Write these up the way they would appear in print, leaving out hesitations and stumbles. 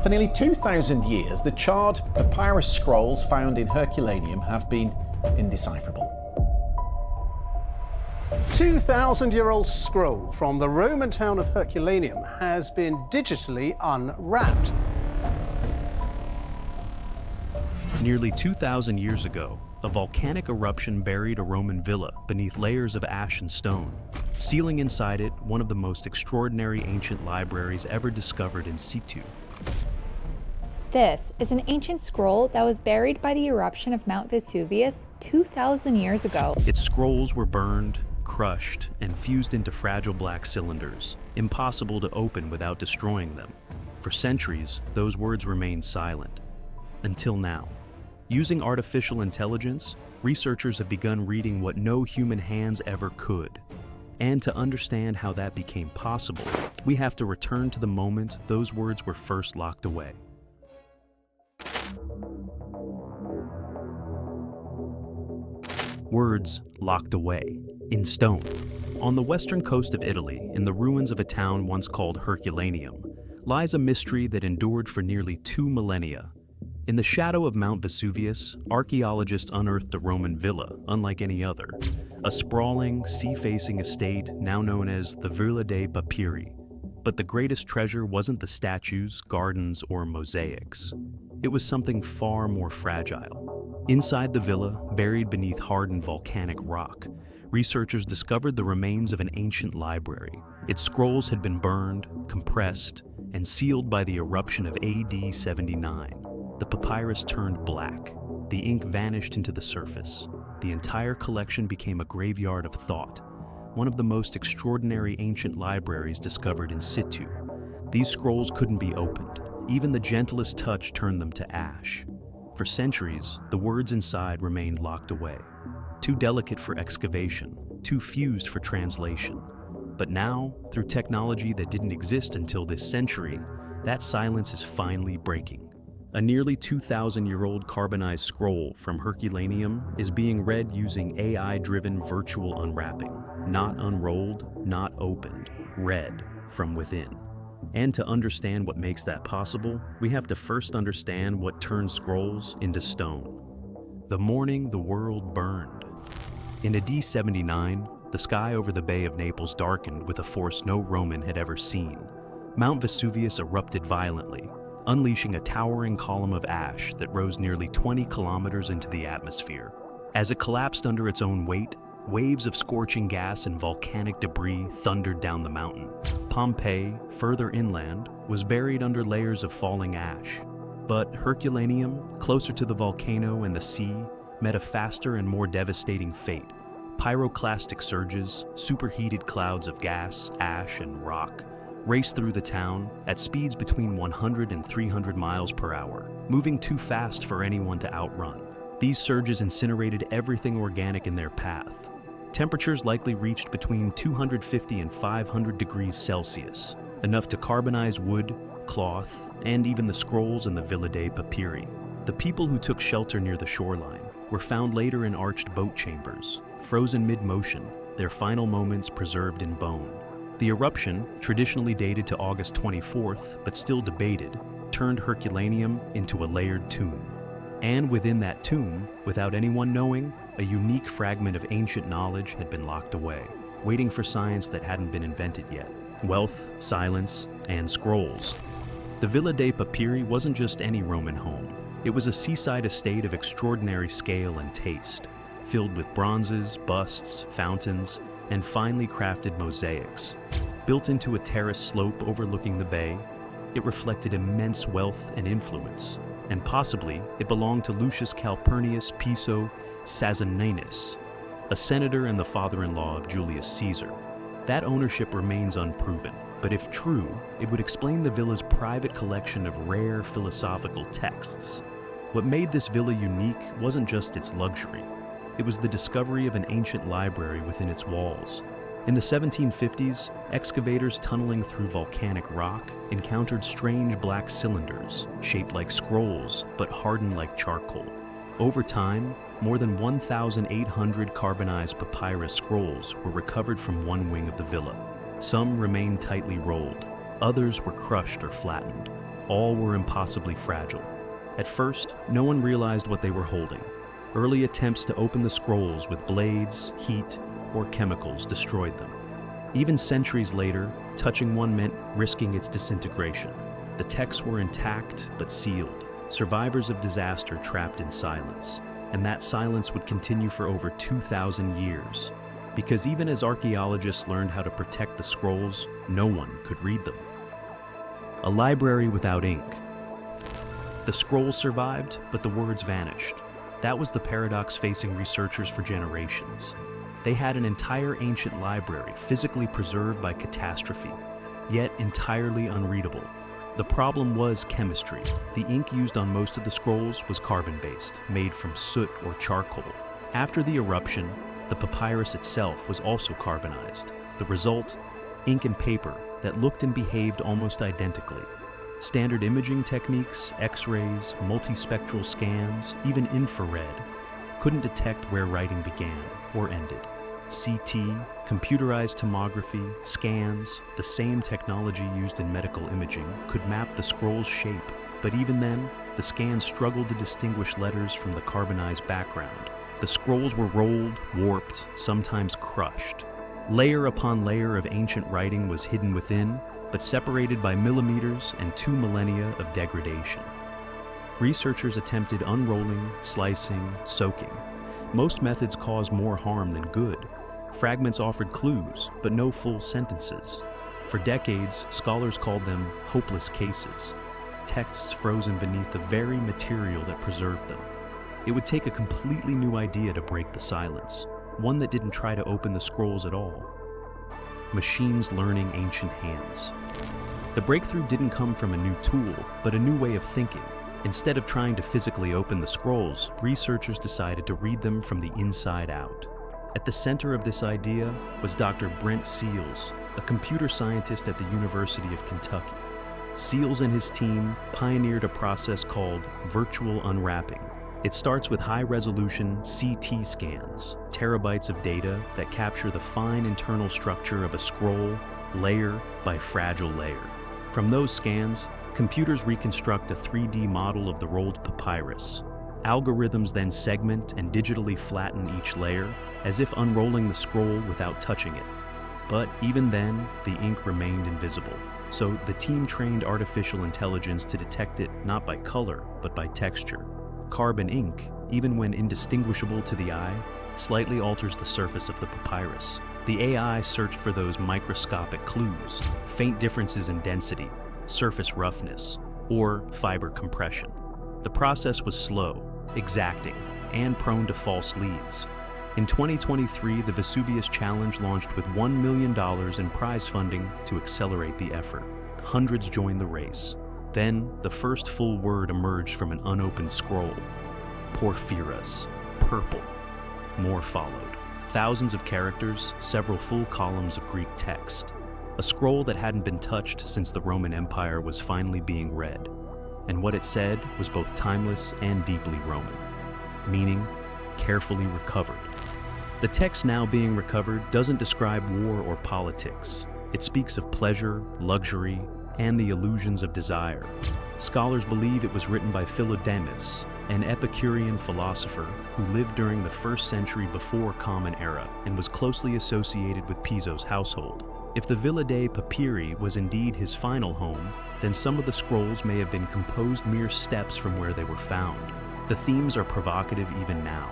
For nearly 2,000 years, the charred papyrus scrolls found in Herculaneum have been indecipherable. 2,000-year-old scroll from the Roman town of Herculaneum has been digitally unwrapped. Nearly 2,000 years ago, a volcanic eruption buried a Roman villa beneath layers of ash and stone, sealing inside it one of the most extraordinary ancient libraries ever discovered in situ. This is an ancient scroll that was buried by the eruption of Mount Vesuvius 2,000 years ago. Its scrolls were burned, crushed, and fused into fragile black cylinders, impossible to open without destroying them. For centuries, those words remained silent. Until now. Using artificial intelligence, researchers have begun reading what no human hands ever could. And to understand how that became possible, we have to return to the moment those words were first locked away. Words locked away, in stone. On the western coast of Italy, in the ruins of a town once called Herculaneum, lies a mystery that endured for nearly 2 millennia. In the shadow of Mount Vesuvius, archaeologists unearthed a Roman villa unlike any other, a sprawling, sea-facing estate now known as the Villa dei Papiri. But the greatest treasure wasn't the statues, gardens, or mosaics. It was something far more fragile. Inside the villa, buried beneath hardened volcanic rock, researchers discovered the remains of an ancient library. Its scrolls had been burned, compressed, and sealed by the eruption of AD 79. The papyrus turned black. The ink vanished into the surface. The entire collection became a graveyard of thought, one of the most extraordinary ancient libraries discovered in situ. These scrolls couldn't be opened. Even the gentlest touch turned them to ash. For centuries, the words inside remained locked away, too delicate for excavation, too fused for translation. But now, through technology that didn't exist until this century, that silence is finally breaking. A nearly 2,000-year-old carbonized scroll from Herculaneum is being read using AI-driven virtual unwrapping, not unrolled, not opened, read from within. And to understand what makes that possible, we have to first understand what turns scrolls into stone. The morning the world burned. In AD 79, the sky over the Bay of Naples darkened with a force no Roman had ever seen. Mount Vesuvius erupted violently, unleashing a towering column of ash that rose nearly 20 kilometers into the atmosphere. As it collapsed under its own weight, waves of scorching gas and volcanic debris thundered down the mountain. Pompeii, further inland, was buried under layers of falling ash. But Herculaneum, closer to the volcano and the sea, met a faster and more devastating fate. Pyroclastic surges, superheated clouds of gas, ash, and rock raced through the town at speeds between 100 and 300 miles per hour, moving too fast for anyone to outrun. These surges incinerated everything organic in their path. Temperatures likely reached between 250 and 500 degrees Celsius, enough to carbonize wood, cloth, and even the scrolls in the Villa dei Papiri. The people who took shelter near the shoreline were found later in arched boat chambers, frozen mid-motion, their final moments preserved in bone. The eruption, traditionally dated to August 24th, but still debated, turned Herculaneum into a layered tomb. And within that tomb, without anyone knowing, a unique fragment of ancient knowledge had been locked away, waiting for science that hadn't been invented yet. Wealth, silence, and scrolls. The Villa dei Papiri wasn't just any Roman home. It was a seaside estate of extraordinary scale and taste, filled with bronzes, busts, fountains, and finely crafted mosaics. Built into a terraced slope overlooking the bay, it reflected immense wealth and influence, and possibly it belonged to Lucius Calpurnius Piso Saturninus, a senator and the father-in-law of Julius Caesar. That ownership remains unproven, but if true, it would explain the villa's private collection of rare philosophical texts. What made this villa unique wasn't just its luxury. It was the discovery of an ancient library within its walls. In the 1750s, excavators tunneling through volcanic rock encountered strange black cylinders, shaped like scrolls, but hardened like charcoal. Over time, more than 1,800 carbonized papyrus scrolls were recovered from one wing of the villa. Some remained tightly rolled, others were crushed or flattened. all were impossibly fragile. At first, no one realized what they were holding. Early attempts to open the scrolls with blades, heat, or chemicals destroyed them. Even centuries later, touching one meant risking its disintegration. The texts were intact but sealed, survivors of disaster trapped in silence. And that silence would continue for over 2,000 years. Because even as archaeologists learned how to protect the scrolls, no one could read them. A library without ink. The scrolls survived, but the words vanished. That was the paradox facing researchers for generations. They had an entire ancient library physically preserved by catastrophe, yet entirely unreadable. The problem was chemistry. The ink used on most of the scrolls was carbon-based, made from soot or charcoal. After the eruption, the papyrus itself was also carbonized. The result? Ink and paper that looked and behaved almost identically. Standard imaging techniques, X-rays, multispectral scans, even infrared, couldn't detect where writing began or ended. CT, computerized tomography, scans, the same technology used in medical imaging, could map the scroll's shape, but even then, the scans struggled to distinguish letters from the carbonized background. The scrolls were rolled, warped, sometimes crushed. Layer upon layer of ancient writing was hidden within, but separated by millimeters and 2 millennia of degradation. Researchers attempted unrolling, slicing, soaking. Most methods caused more harm than good. Fragments offered clues, but no full sentences. For decades, scholars called them hopeless cases, texts frozen beneath the very material that preserved them. It would take a completely new idea to break the silence, one that didn't try to open the scrolls at all. Machines learning ancient hands. The breakthrough didn't come from a new tool, but a new way of thinking. Instead of trying to physically open the scrolls, researchers decided to read them from the inside out. At the center of this idea was Dr. Brent Seals, a computer scientist at the University of Kentucky. Seals and his team pioneered a process called virtual unwrapping. It starts with high-resolution CT scans, terabytes of data that capture the fine internal structure of a scroll, layer by fragile layer. From those scans, computers reconstruct a 3D model of the rolled papyrus. Algorithms then segment and digitally flatten each layer, as if unrolling the scroll without touching it. But even then, the ink remained invisible. So the team trained artificial intelligence to detect it not by color, but by texture. Carbon ink, even when indistinguishable to the eye, slightly alters the surface of the papyrus. The AI searched for those microscopic clues, faint differences in density, surface roughness, or fiber compression. The process was slow, exacting, and prone to false leads. In 2023, the Vesuvius Challenge launched with $1 million in prize funding to accelerate the effort. Hundreds joined the race. Then, the first full word emerged from an unopened scroll. Porphyros, purple. More followed. Thousands of characters, several full columns of Greek text. A scroll that hadn't been touched since the Roman Empire was finally being read. And what it said was both timeless and deeply Roman. Meaning, carefully recovered. The text now being recovered doesn't describe war or politics. It speaks of pleasure, luxury, and the illusions of desire. Scholars believe it was written by Philodemus, an Epicurean philosopher who lived during the 1st century before Common Era and was closely associated with Piso's household. If the Villa dei Papiri was indeed his final home, then some of the scrolls may have been composed mere steps from where they were found. The themes are provocative even now.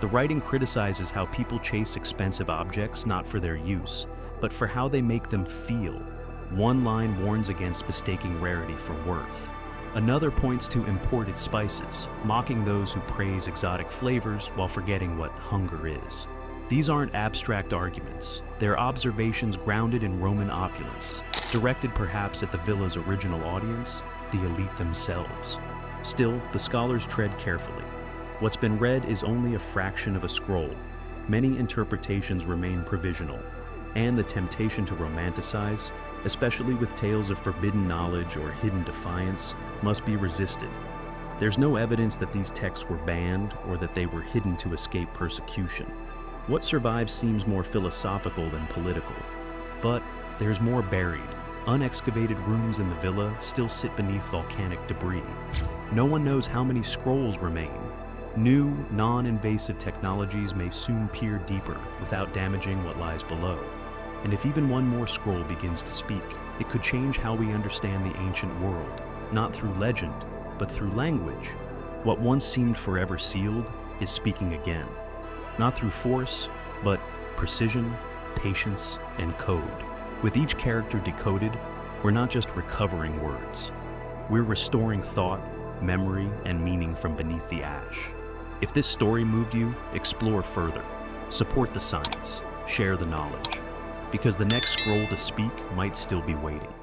The writing criticizes how people chase expensive objects not for their use, but for how they make them feel. One line warns against mistaking rarity for worth. Another points to imported spices, mocking those who praise exotic flavors while forgetting what hunger is. These aren't abstract arguments. They're observations grounded in Roman opulence, directed perhaps at the villa's original audience, the elite themselves. Still, the scholars tread carefully. What's been read is only a fraction of a scroll. Many interpretations remain provisional, and the temptation to romanticize, especially with tales of forbidden knowledge or hidden defiance, must be resisted. There's no evidence that these texts were banned or that they were hidden to escape persecution. What survives seems more philosophical than political. But there's more buried, Unexcavated rooms in the villa still sit beneath volcanic debris. No one knows how many scrolls remain. New, non-invasive technologies may soon peer deeper without damaging what lies below. And if even one more scroll begins to speak, it could change how we understand the ancient world, not through legend, but through language. What once seemed forever sealed is speaking again, not through force, but precision, patience, and code. With each character decoded, we're not just recovering words. We're restoring thought, memory, and meaning from beneath the ash. If this story moved you, explore further. Support the science. Share the knowledge. Because the next scroll to speak might still be waiting.